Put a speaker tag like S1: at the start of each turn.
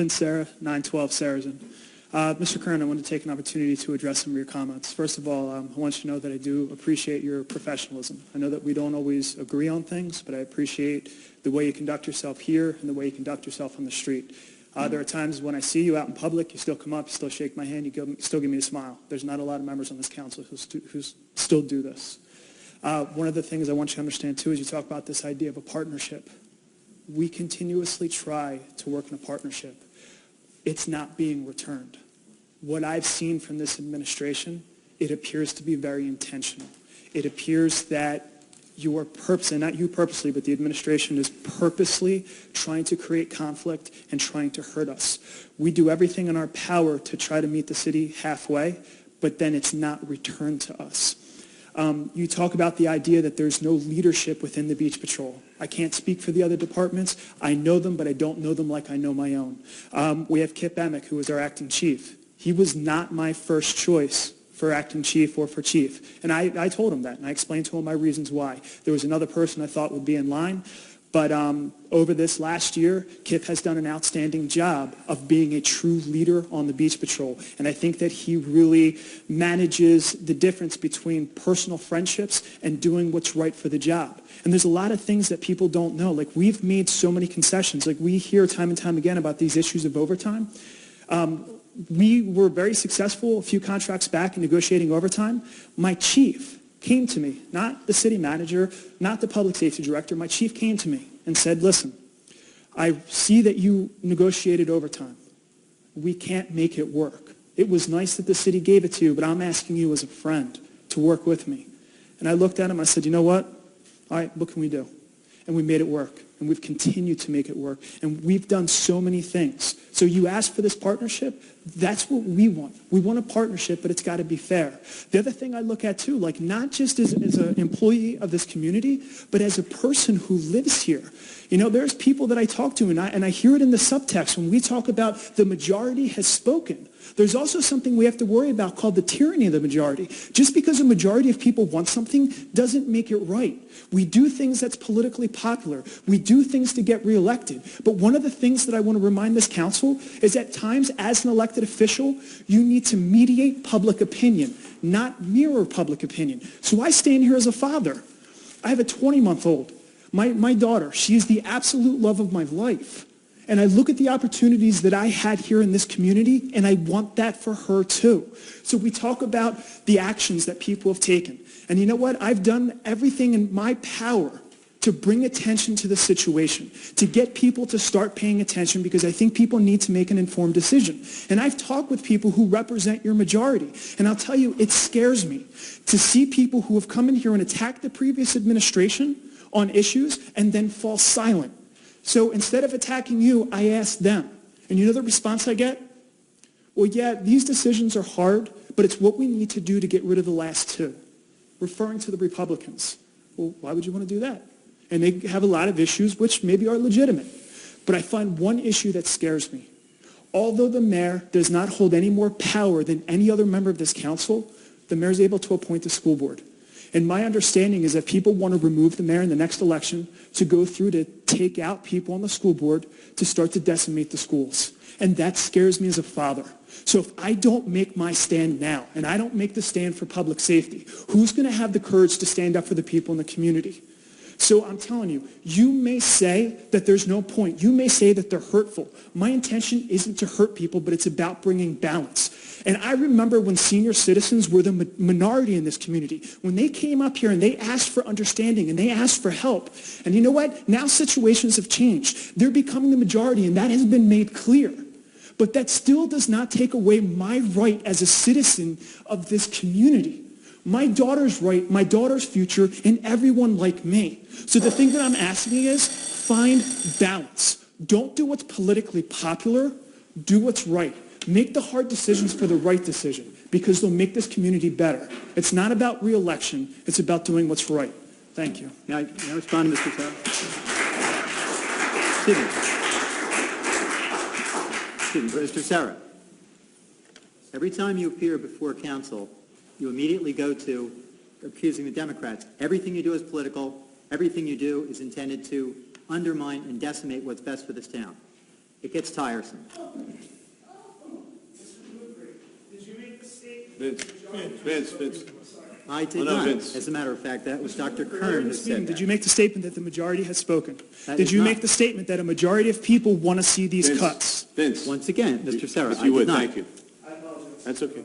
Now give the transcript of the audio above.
S1: Sera, 912 Saracen. Mr. Kern, I want to take an opportunity to address some of your comments. First of all, I want you to know that I do appreciate your professionalism. I know that we don't always agree on things, but I appreciate the way you conduct yourself here and the way you conduct yourself on the street. There are times when I see you out in public, you still come up, you still shake my hand, you still give me a smile. There's not a lot of members on this council who still do this. One of the things I want you to understand, too, is you talk about this idea of a partnership. We continuously try to work in a partnership. It's not being returned. What I've seen from this administration, it appears to be very intentional. It appears that you are purposely, not you purposely, but the administration is purposely trying to create conflict and trying to hurt us. We do everything in our power to try to meet the city halfway, but then it's not returned to us. You talk about the idea that there's no leadership within the Beach Patrol. I can't speak for the other departments. I know them, but I don't know them like I know my own. We have Kip Emick, who is our acting chief. He was not my first choice for acting chief or for chief. And I told him that, and I explained to him my reasons why. There was another person I thought would be in line, but over this last year, Kip has done an outstanding job of being a true leader on the Beach Patrol. And I think that he really manages the difference between personal friendships and doing what's right for the job. And there's a lot of things that people don't know. Like, we've made so many concessions. Like, we hear time and time again about these issues of overtime. We were very successful a few contracts back in negotiating overtime. My chief came to me, not the city manager, not the public safety director. My chief came to me and said, listen, I see that you negotiated overtime. We can't make it work. It was nice that the city gave it to you, but I'm asking you as a friend to work with me. And I looked at him, I said, you know what? All right, what can we do? And we made it work. And we've continued to make it work. And we've done so many things. So you asked for this partnership. That's what we want. We want a partnership, but it's got to be fair. The other thing I look at, too, like not just as an employee of this community, but as a person who lives here. You know, there's people that I talk to, and I hear it in the subtext when we talk about the majority has spoken. There's also something we have to worry about called the tyranny of the majority. Just because a majority of people want something doesn't make it right. We do things that's politically popular. We do things to get reelected. But one of the things that I want to remind this council is at times as an elected official, you need to mediate public opinion, not mirror public opinion. So I stand here as a father. I have a 20-month-old. My daughter, she is the absolute love of my life. And I look at the opportunities that I had here in this community, and I want that for her too. So we talk about the actions that people have taken. And you know what? I've done everything in my power to bring attention to the situation, to get people to start paying attention, because I think people need to make an informed decision. And I've talked with people who represent your majority. And I'll tell you, it scares me to see people who have come in here and attacked the previous administration on issues and then fall silent. So instead of attacking you, I ask them. And you know the response I get? Well, yeah, these decisions are hard, but it's what we need to do to get rid of the last two. Referring to the Republicans. Well, why would you want to do that? And they have a lot of issues which maybe are legitimate. But I find one issue that scares me. Although the mayor does not hold any more power than any other member of this council, the mayor is able to appoint the school board. And my understanding is that people want to remove the mayor in the next election to go through to take out people on the school board to start to decimate the schools. And that scares me as a father. So if I don't make my stand now, and I don't make the stand for public safety, who's going to have the courage to stand up for the people in the community? So I'm telling you, you may say that there's no point. You may say that they're hurtful. My intention isn't to hurt people, but it's about bringing balance. And I remember when senior citizens were the minority in this community, when they came up here and they asked for understanding and they asked for help. And you know what? Now situations have changed. They're becoming the majority, and that has been made clear. But that still does not take away my right as a citizen of this community. My daughter's right, my daughter's future, and everyone like me. So the thing that I'm asking is find balance. Don't do what's politically popular. Do what's right. Make the hard decisions for the right decision, because they'll make this community better. It's not about re-election. It's about doing what's right. Thank you.
S2: May I respond to Mr. Sera? Excuse me, Mr. Sera. Every time you appear before council, you immediately go to accusing the Democrats. Everything you do is political. Everything you do is intended to undermine and decimate what's best for this town. It gets tiresome.
S1: Did you make the statement?
S3: Vince.
S2: I did
S3: Oh, no,
S2: not.
S3: Vince.
S2: As a matter of fact, that was Dr.
S1: Earlier
S2: Kern
S1: in
S2: who
S1: this
S2: said
S1: meeting,
S2: that.
S1: did you make the statement that the majority has spoken?
S2: That
S1: Did
S2: is
S1: you
S2: not.
S1: make the statement that a majority of people want to see these cuts?
S3: Vince.
S2: Once again, Mr. Sarah,
S3: If
S2: I
S3: you
S2: did
S3: would,
S2: not.
S3: thank you. That's okay.